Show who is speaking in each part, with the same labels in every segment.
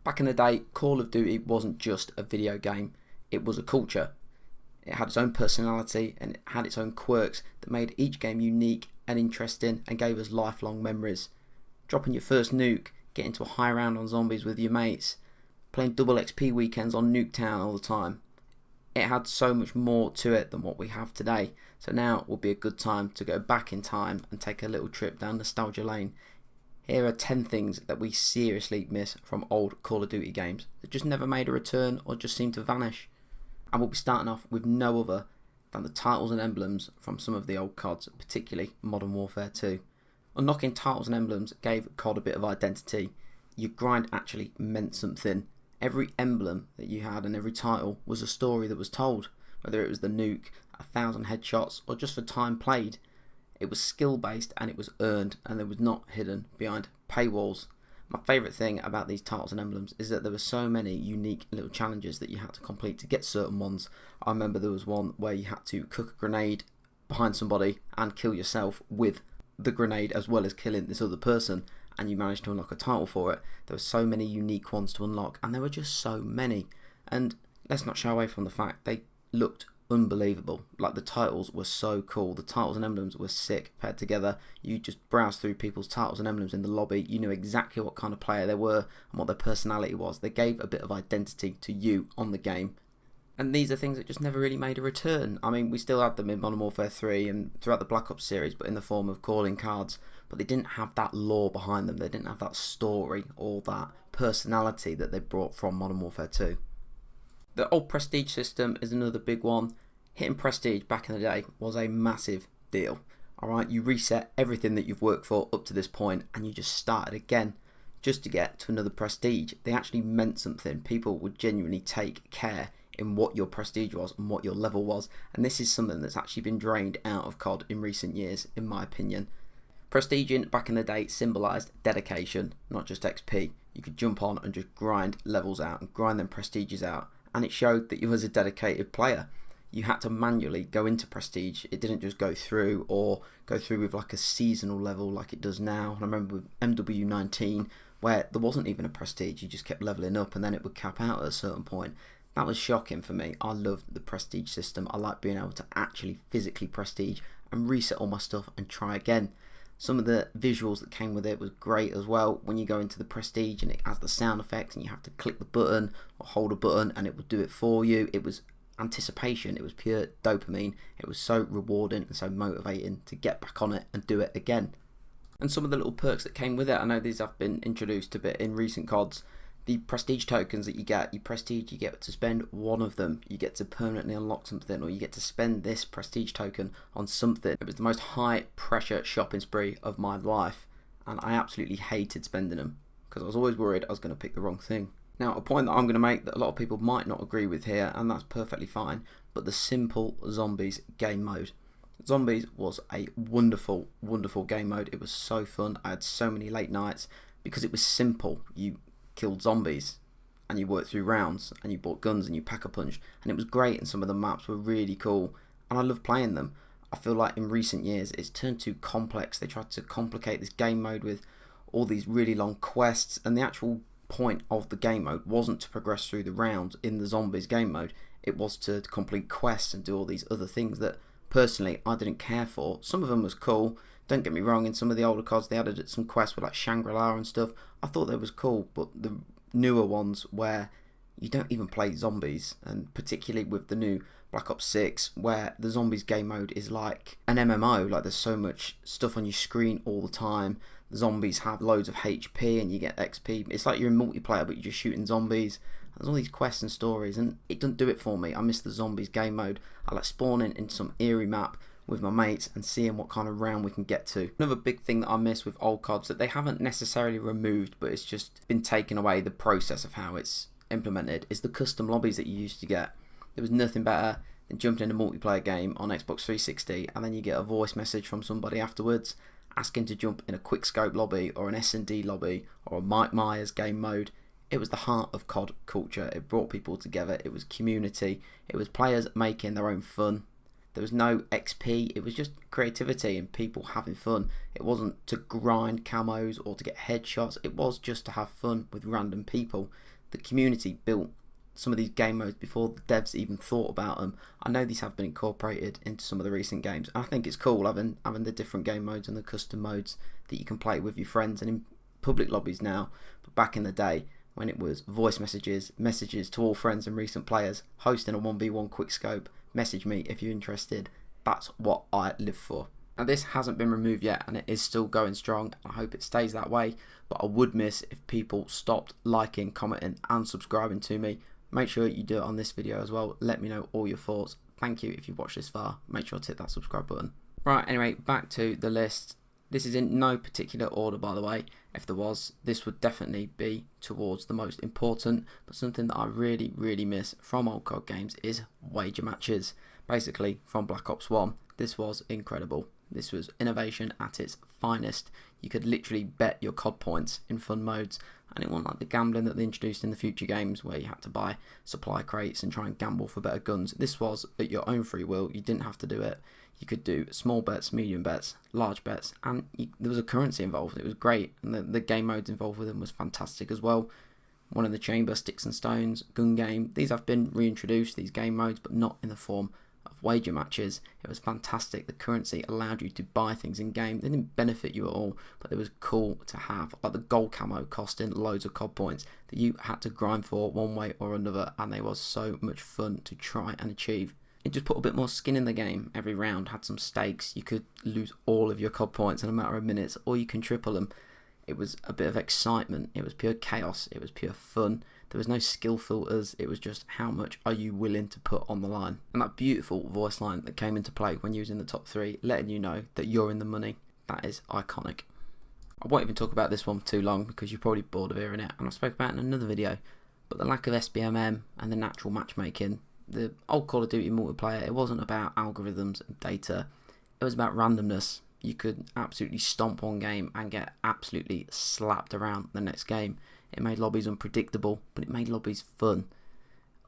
Speaker 1: Back in the day, Call of Duty wasn't just a video game, it was a culture. It had its own personality and it had its own quirks that made each game unique and interesting and gave us lifelong memories. Dropping your first nuke, getting to a high round on zombies with your mates, playing double XP weekends on Nuketown all the time. It had so much more to it than what we have today, so now will be a good time to go back in time and take a little trip down nostalgia lane. Here are 10 things that we seriously miss from old Call of Duty games that just never made a return or just seemed to vanish. And we'll be starting off with no other than the titles and emblems from some of the old CODs, particularly Modern Warfare 2. Unlocking titles and emblems gave COD a bit of identity. Your grind actually meant something. Every emblem that you had and every title was a story that was told, whether it was the nuke, 1,000 headshots, or just for time played. It was skill based and it was earned, and it was not hidden behind paywalls. My favourite thing about these titles and emblems is that there were so many unique little challenges that you had to complete to get certain ones. I remember there was one where you had to cook a grenade behind somebody and kill yourself with the grenade as well as killing this other person, and you managed to unlock a title for it. There were so many unique ones to unlock, and there were just so many. And let's not shy away from the fact they looked unbelievable. Like, the titles were so cool. The titles and emblems were sick paired together. You just browsed through people's titles and emblems in the lobby. You knew exactly what kind of player they were and what their personality was. They gave a bit of identity to you on the game. And these are things that just never really made a return. I mean, we still had them in Modern Warfare 3 and throughout the Black Ops series, but in the form of calling cards. But they didn't have that lore behind them. They didn't have that story or that personality that they brought from Modern Warfare 2. The old prestige system is another big one. Hitting prestige back in the day was a massive deal. Alright, you reset everything that you've worked for up to this point and you just started again just to get to another prestige. They actually meant something. People would genuinely take care in what your prestige was and what your level was, and this is something that's actually been drained out of COD in recent years, in my opinion. Prestiging back in the day symbolised dedication, not just XP. You could jump on and just grind levels out and grind them prestiges out, and it showed that you was a dedicated player. You had to manually go into prestige. It didn't just go through with like a seasonal level like it does now. I remember with MW19 where there wasn't even a prestige. You just kept leveling up and then it would cap out at a certain point. That was shocking for me. I loved the prestige system. I like being able to actually physically prestige and reset all my stuff and try again. Some of the visuals that came with it was great as well. When you go into the prestige and it has the sound effects and you have to click the button or hold a button and it will do it for you. It was anticipation. It was pure dopamine. It was so rewarding and so motivating to get back on it and do it again. And some of the little perks that came with it, I know these have been introduced a bit in recent CODs. The prestige tokens that you get, you get to spend one of them. You get to permanently unlock something, or you get to spend this prestige token on something. It was the most high pressure shopping spree of my life, and I absolutely hated spending them because I was always worried I was going to pick the wrong thing. Now, a point that I'm going to make that a lot of people might not agree with here, and that's perfectly fine, but the simple Zombies game mode. Zombies was a wonderful, wonderful game mode. It was so fun. I had so many late nights because it was simple. You killed zombies and you worked through rounds and you bought guns and you pack-a-punch, and it was great, and some of the maps were really cool and I loved playing them. I feel like in recent years it's turned too complex. They tried to complicate this game mode with all these really long quests, and the actual point of the game mode wasn't to progress through the rounds in the Zombies game mode. It was to complete quests and do all these other things that personally I didn't care for. Some of them was cool, don't get me wrong. In some of the older CODs they added some quests with like Shangri-La and stuff. I thought that was cool, but the newer ones where you don't even play zombies, and particularly with the new Black Ops 6 where the Zombies game mode is like an MMO, like there's so much stuff on your screen all the time. The zombies have loads of HP and you get XP. It's like you're in multiplayer but you're just shooting zombies. There's all these quests and stories, and it doesn't do it for me. I miss the Zombies game mode. I like spawning in some eerie map with my mates and seeing what kind of round we can get to. Another big thing that I miss with old CODs that they haven't necessarily removed, but it's just been taken away, the process of how it's implemented, is the custom lobbies that you used to get. There was nothing better than jumping in a multiplayer game on Xbox 360 and then you get a voice message from somebody afterwards asking to jump in a quickscope lobby or an S&D lobby or a Mike Myers game mode. It was the heart of COD culture. It brought people together. It was community. It was players making their own fun. There was no XP. It was just creativity and people having fun. It wasn't to grind camos or to get headshots. It was just to have fun with random people. the community built some of these game modes before the devs even thought about them. I know these have been incorporated into some of the recent games. I think it's cool having the different game modes and the custom modes that you can play with your friends and in public lobbies now. But back in the day, when it was voice messages to all friends and recent players, hosting a 1v1 quickscope, message me if you're interested. That's what I live for. Now this hasn't been removed yet and it is still going strong. I hope it stays that way, but I would miss if people stopped liking, commenting and subscribing to me. Make sure you do it on this video as well. Let me know all your thoughts. Thank you if you watched this far. Make sure to hit that subscribe button. Right, anyway, back to the list. This is in no particular order, by the way. If there was, this would definitely be towards the most important. But something that I really, really miss from old COD games is wager matches. Basically, from Black Ops 1, this was incredible. This was innovation at its finest. You could literally bet your COD points in fun modes, and it wasn't like the gambling that they introduced in the future games where you had to buy supply crates and try and gamble for better guns. This was at your own free will. You didn't have to do it. You could do small bets, medium bets, large bets, and there was a currency involved. It was great, and the game modes involved with them was fantastic as well. One in the chamber, sticks and stones, gun game. These have been reintroduced, these game modes, but not in the form of wager matches. It was fantastic. The currency allowed you to buy things in game. They didn't benefit you at all, but it was cool to have, like the gold camo costing loads of COD points that you had to grind for one way or another, and they was so much fun to try and achieve. It just put a bit more skin in the game every round, had some stakes. You could lose all of your COD points in a matter of minutes, or you can triple them. It was a bit of excitement. It was pure chaos. It was pure fun. There was no skill filters. It was just how much are you willing to put on the line. And that beautiful voice line that came into play when you was in the top 3, letting you know that you're in the money, that is iconic. I won't even talk about this one for too long because you're probably bored of hearing it, and I spoke about it in another video. But the lack of SBMM and the natural matchmaking, the old Call of Duty multiplayer, it wasn't about algorithms and data. It was about randomness. You could absolutely stomp one game and get absolutely slapped around the next game. It made lobbies unpredictable, but it made lobbies fun.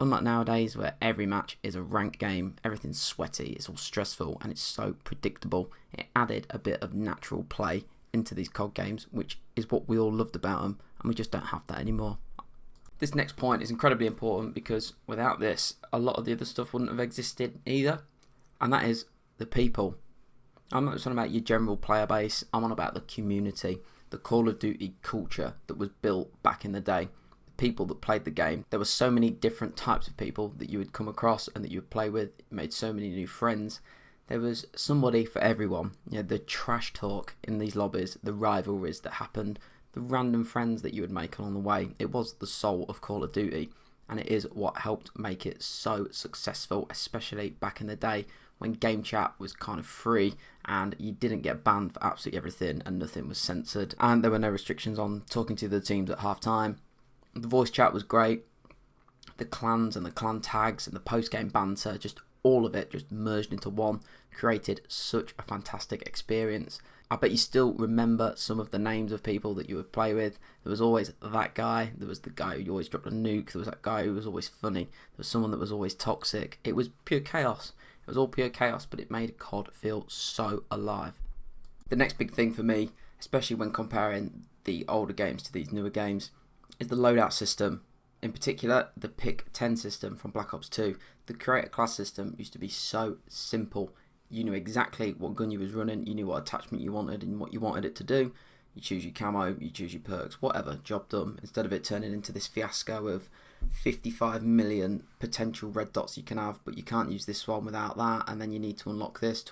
Speaker 1: Unlike nowadays where every match is a ranked game, everything's sweaty, it's all stressful and it's so predictable. It added a bit of natural play into these COD games, which is what we all loved about them, and we just don't have that anymore. This next point is incredibly important because without this, a lot of the other stuff wouldn't have existed either, and that is the people. I'm not just on about your general player base, I'm on about the community, the Call of Duty culture that was built back in the day, the people that played the game. There were so many different types of people that you would come across and that you would play with. You made so many new friends. There was somebody for everyone. You know, the trash talk in these lobbies, the rivalries that happened, the random friends that you would make along the way. It was the soul of Call of Duty, and it is what helped make it so successful, especially back in the day when game chat was kind of free and you didn't get banned for absolutely everything and nothing was censored, and there were no restrictions on talking to the teams at half time. The voice chat was great. The clans and the clan tags and the post-game banter, just all of it just merged into one, created such a fantastic experience. I bet you still remember some of the names of people that you would play with. There was always that guy, there was the guy who always dropped a nuke, there was that guy who was always funny, there was someone that was always toxic. It was pure chaos. It was all pure chaos, but it made COD feel so alive. The next big thing for me, especially when comparing the older games to these newer games, is the loadout system. In particular, the pick 10 system from Black Ops 2. The creator class system used to be so simple. You knew exactly what gun you was running, you knew what attachment you wanted and what you wanted it to do. You choose your camo, you choose your perks, whatever, job done. Instead of it turning into this fiasco of 55 million potential red dots you can have, but you can't use this one without that, and then you need to unlock this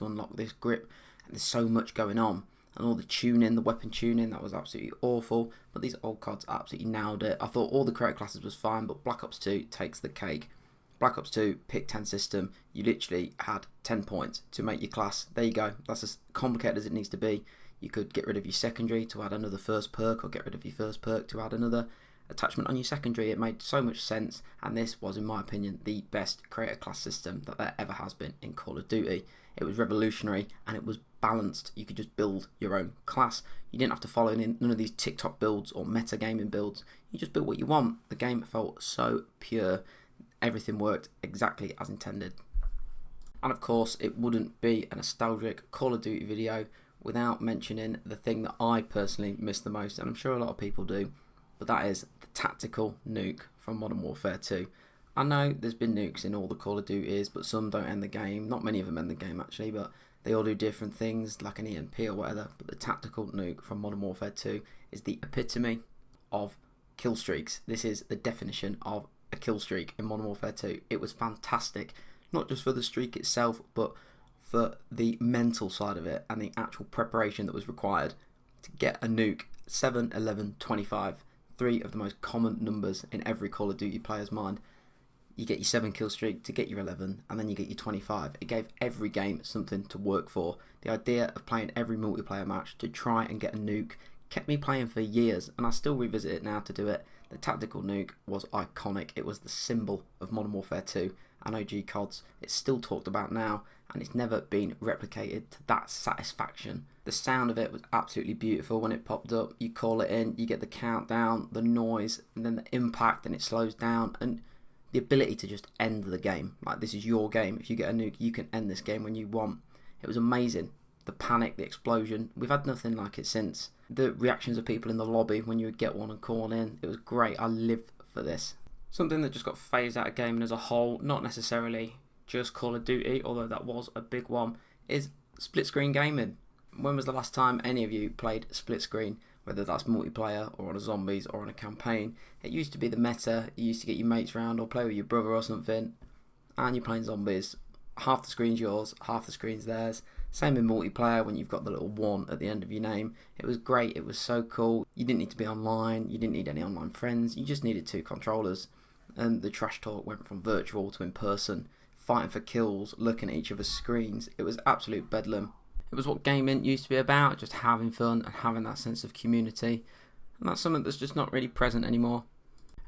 Speaker 1: grip, and there's so much going on. And all the tuning, the weapon tuning, that was absolutely awful, but these old CODs absolutely nailed it. I thought all the creator classes was fine, but Black Ops 2 takes the cake. Black Ops 2 pick 10 system, you literally had 10 points to make your class. There you go, that's as complicated as it needs to be. You could get rid of your secondary to add another first perk, or get rid of your first perk to add another attachment on your secondary. It made so much sense, and this was, in my opinion, the best creator class system that there ever has been in Call of Duty. It was revolutionary and it was balanced. You could just build your own class. You didn't have to follow none of these TikTok builds or metagaming builds. You just built what you want. The game felt so pure. Everything worked exactly as intended. And of course, it wouldn't be a nostalgic Call of Duty video without mentioning the thing that I personally miss the most, and I'm sure a lot of people do. but that is the tactical nuke from Modern Warfare 2. I know there's been nukes in all the Call of Duties, but some don't end the game. Not many of them end the game actually, but they all do different things, like an EMP or whatever. But the tactical nuke from Modern Warfare 2 is the epitome of kill streaks. This is the definition of a kill streak in Modern Warfare 2. It was fantastic, not just for the streak itself, but for the mental side of it and the actual preparation that was required to get a nuke. 7, 11, 25, three of the most common numbers in every Call of Duty player's mind. You get your 7 kill streak to get your 11, and then you get your 25. It gave every game something to work for. The idea of playing every multiplayer match to try and get a nuke kept me playing for years, and I still revisit it now to do it. The tactical nuke was iconic. It was the symbol of Modern Warfare 2 and OG CODs. It's still talked about now, and it's never been replicated to that satisfaction. The sound of it was absolutely beautiful when it popped up. You call it in, you get the countdown, the noise, and then the impact, and it slows down, and the ability to just end the game. Like, this is your game. If you get a nuke, you can end this game when you want. It was amazing. The panic, the explosion. We've had nothing like it since. The reactions of people in the lobby when you would get one and call in. It was great. I lived for this. Something that just got phased out of gaming as a whole, not necessarily just Call of Duty, although that was a big one, is split screen gaming. When was the last time any of you played split screen? Whether that's multiplayer or on a zombies or on a campaign. It used to be the meta. You used to get your mates round or play with your brother or something, and you're playing zombies. Half the screen's yours, half the screen's theirs. Same in multiplayer when you've got the little 1 at the end of your name. It was great. It was so cool. You didn't need to be online. You didn't need any online friends. You just needed 2 controllers. And the trash talk went from virtual to in person. Fighting for kills, looking at each other's screens. It was absolute bedlam. It was what gaming used to be about, just having fun and having that sense of community. And that's something that's just not really present anymore.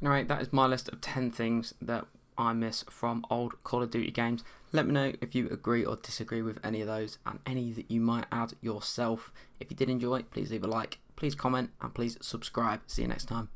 Speaker 1: Anyway, that is my list of 10 things that I miss from old Call of Duty games. Let me know if you agree or disagree with any of those and any that you might add yourself. If you did enjoy, please leave a like, please comment, and please subscribe. See you next time.